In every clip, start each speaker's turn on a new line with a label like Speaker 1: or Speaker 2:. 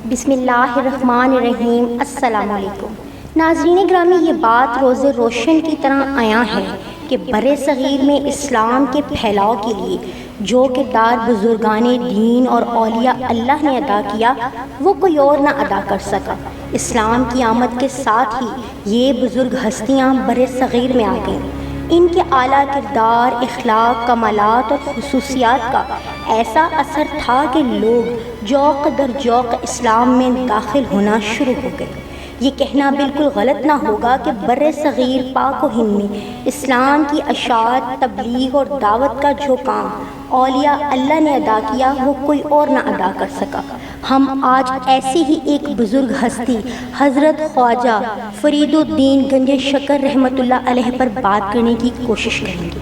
Speaker 1: بسم اللہ الرحمن الرحیم۔ السلام علیکم ناظرین گرامی، یہ بات روز روشن کی طرح عیاں ہے کہ بر صغیر میں اسلام کے پھیلاؤ کے لیے جو کردار بزرگان دین اور اولیاء اللہ نے ادا کیا وہ کوئی اور نہ ادا کر سکا۔ اسلام کی آمد کے ساتھ ہی یہ بزرگ ہستیاں بر صغیر میں آ گئیں۔ ان کے اعلیٰ کردار، اخلاق، کمالات اور خصوصیات کا ایسا اثر تھا کہ لوگ ذوق در ذوق اسلام میں داخل ہونا شروع ہو گئے۔ یہ کہنا بالکل غلط نہ ہوگا کہ بر صغیر پاک و ہند میں اسلام کی اشاعت، تبلیغ اور دعوت کا جو کام اولیاء اللہ نے ادا کیا وہ کوئی اور نہ ادا کر سکا۔ ہم آج ایسی ہی ایک بزرگ ہستی حضرت خواجہ فرید الدین گنج شکر رحمۃ اللہ علیہ پر بات کرنے کی کوشش کریں گے۔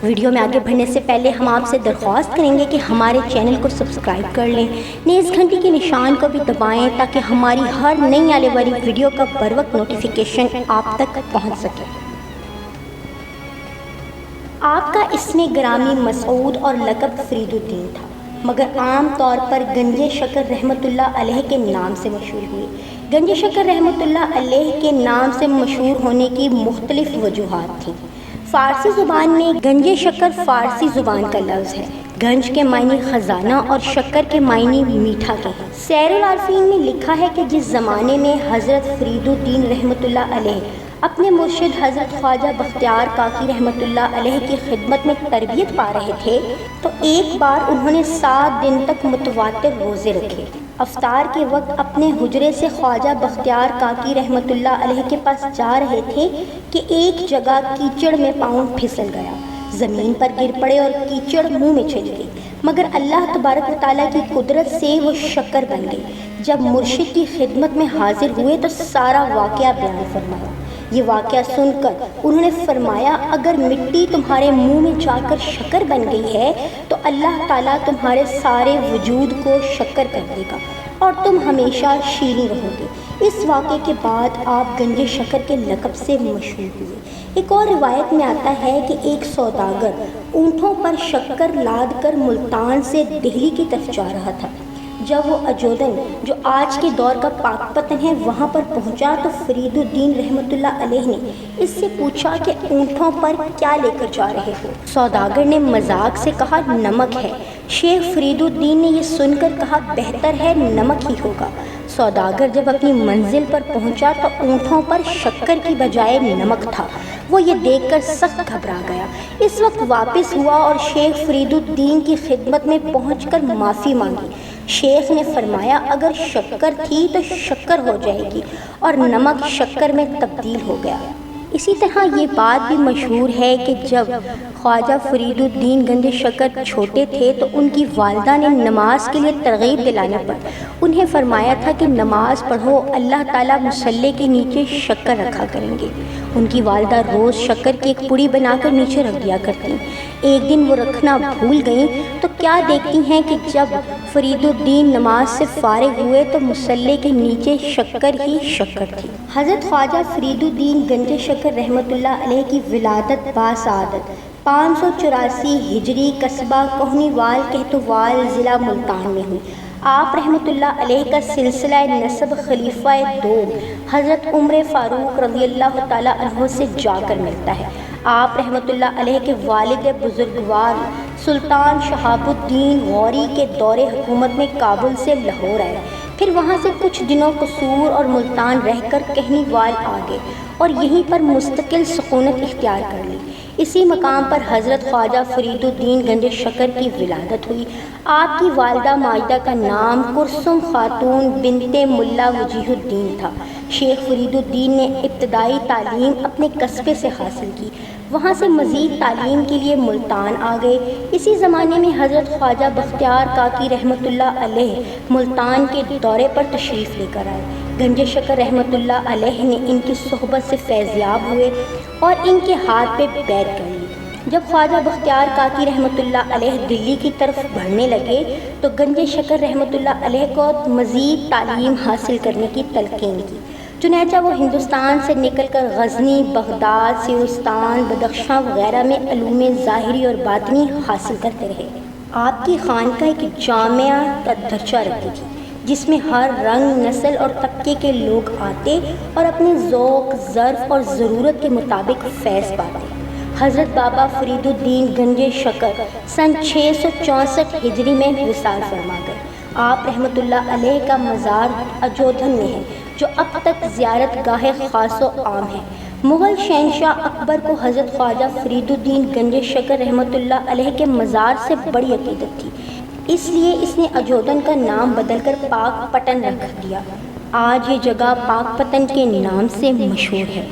Speaker 1: ویڈیو میں آگے بڑھنے سے پہلے ہم آپ سے درخواست کریں گے کہ ہمارے چینل کو سبسکرائب کر لیں، نیز گھنٹی کے نشان کو بھی دبائیں تاکہ ہماری ہر نئی آنے والی ویڈیو کا بروقت نوٹیفیکیشن آپ تک پہنچ سکے۔ آپ کا اسم گرامی مسعود اور لقب فرید الدین تھا، مگر عام طور پر گنج شکر رحمۃ اللہ علیہ کے نام سے مشہور ہوئے۔ گنج شکر رحمۃ اللہ علیہ کے نام سے مشہور ہونے کی مختلف وجوہات تھیں۔ فارسی زبان میں گنج شکر فارسی زبان کا لفظ ہے۔ گنج کے معنی خزانہ اور شکر کے معنی میٹھا کے ہیں۔ سیر العارفین میں لکھا ہے کہ جس زمانے میں حضرت فرید الدین رحمۃ اللہ علیہ اپنے مرشد حضرت خواجہ بختیار کاکی رحمۃ اللہ علیہ کی خدمت میں تربیت پا رہے تھے تو ایک بار انہوں نے 7 دن تک متواتر روزے رکھے۔ افطار کے وقت اپنے حجرے سے خواجہ بختیار کاکی رحمۃ اللہ علیہ کے پاس جا رہے تھے کہ ایک جگہ کیچڑ میں پاؤں پھسل گیا، زمین پر گر پڑے اور کیچڑ منہ میں چلی گئی، مگر اللہ تبارک و تعالیٰ کی قدرت سے وہ شکر بن گئی۔ جب مرشد کی خدمت میں حاضر ہوئے تو سارا واقعہ بیان فرمایا۔ یہ واقعہ سن کر انہوں نے فرمایا، اگر مٹی تمہارے منہ میں جا کر شکر بن گئی ہے تو اللہ تعالیٰ تمہارے سارے وجود کو شکر کر دے گا اور تم ہمیشہ شیریں رہو گے۔ اس واقعے کے بعد آپ گنج شکر کے لقب سے مشہور ہوئے۔ ایک اور روایت میں آتا ہے کہ ایک سوداگر اونٹوں پر شکر لاد کر ملتان سے دہلی کی طرف جا رہا تھا۔ جب وہ اجودن، جو آج کے دور کا پاک پتن ہے، وہاں پر پہنچا تو فرید الدین رحمۃ اللہ علیہ نے اس سے پوچھا کہ اونٹوں پر کیا لے کر جا رہے ہو؟ سوداگر نے مذاق سے کہا نمک ہے۔ شیخ فرید الدین نے یہ سن کر کہا بہتر ہے نمک ہی ہوگا۔ سوداگر جب اپنی منزل پر پہنچا تو اونٹوں پر شکر کی بجائے نمک تھا۔ وہ یہ دیکھ کر سخت گھبرا گیا۔ اس وقت واپس ہوا اور شیخ فرید الدین کی خدمت میں پہنچ کر معافی مانگی۔ شیخ نے فرمایا اگر شکر تھی تو شکر ہو جائے گی، اور نمک شکر میں تبدیل ہو گیا۔ اسی طرح یہ بات بھی مشہور ہے کہ جب خواجہ فرید الدین گنج شکر چھوٹے تھے تو ان کی والدہ نے نماز کے لیے ترغیب دلانے پر انہیں فرمایا تھا کہ نماز پڑھو، اللہ تعالیٰ مصلی کے نیچے شکر رکھا کریں گے۔ ان کی والدہ روز شکر کی ایک پڑی بنا کر نیچے رکھ دیا کرتی۔ ایک دن وہ رکھنا بھول گئیں تو کیا دیکھتی ہیں کہ جب فرید الدین نماز سے فارغ ہوئے تو مصلی کے نیچے شکر ہی شکر تھی۔ حضرت خواجہ فرید الدین گنج شکر رحمۃ اللہ علیہ کی ولادت باسعادت 584 ہجری قصبہ کوہنیوال کہتوال ضلع ملتان میں ہوئی۔ آپ رحمۃ اللہ علیہ کا سلسلہ نسب خلیفہ دوم حضرت عمر فاروق رضی اللہ تعالیٰ عنہ سے جا کر ملتا ہے۔ آپ رحمۃ اللہ علیہ کے والد بزرگوار سلطان شہاب الدین غوری کے دور حکومت میں کابل سے لاہور آئے، پھر وہاں سے کچھ دنوں قصور اور ملتان رہ کر کہنیوال آ گئے اور یہیں پر مستقل سکونت اختیار کر لی۔ اسی مقام پر حضرت خواجہ فرید الدین گنج شکر کی ولادت ہوئی۔ آپ کی والدہ ماجدہ کا نام کرسم خاتون بنت ملا وجیہ الدین تھا۔ شیخ فرید الدین نے ابتدائی تعلیم اپنے قصبے سے حاصل کی، وہاں سے مزید تعلیم کے لیے ملتان آ گئے۔ اسی زمانے میں حضرت خواجہ بختیار کاکی رحمۃ اللہ علیہ ملتان کے دورے پر تشریف لے کر آئے۔ گنج شکر رحمۃ اللہ علیہ نے ان کی صحبت سے فیضیاب ہوئے اور ان کے ہاتھ پہ بیعت کر لی۔ جب خواجہ بختیار کاکی رحمۃ اللہ علیہ دلی کی طرف بڑھنے لگے تو گنج شکر رحمۃ اللہ علیہ کو مزید تعلیم حاصل کرنے کی تلقین کی، چنانچہ وہ ہندوستان سے نکل کر غزنی، بغداد، سیستان، بدخشاں وغیرہ میں علوم ظاہری اور باطنی حاصل کرتے رہے۔ آپ کی خانقاہ ایک جامعہ کا درجہ رکھتی تھی۔ جس میں ہر رنگ، نسل اور طبقے کے لوگ آتے اور اپنے ذوق، ظرف اور ضرورت کے مطابق فیض پاتے۔ حضرت بابا فرید الدین گنج شکر سن 664 ہجری میں وصال فرما گئے۔ آپ رحمۃ اللہ علیہ کا مزار اجودھن میں ہے، جو اب تک زیارت گاہ خاص و عام ہے۔ مغل شہنشاہ اکبر کو حضرت خواجہ فرید الدین گنج شکر رحمۃ اللہ علیہ کے مزار سے بڑی عقیدت تھی، اس لیے اس نے اجودھن کا نام بدل کر پاک پٹن رکھ دیا۔ آج یہ جگہ پاک پتن کے نام سے مشہور ہے۔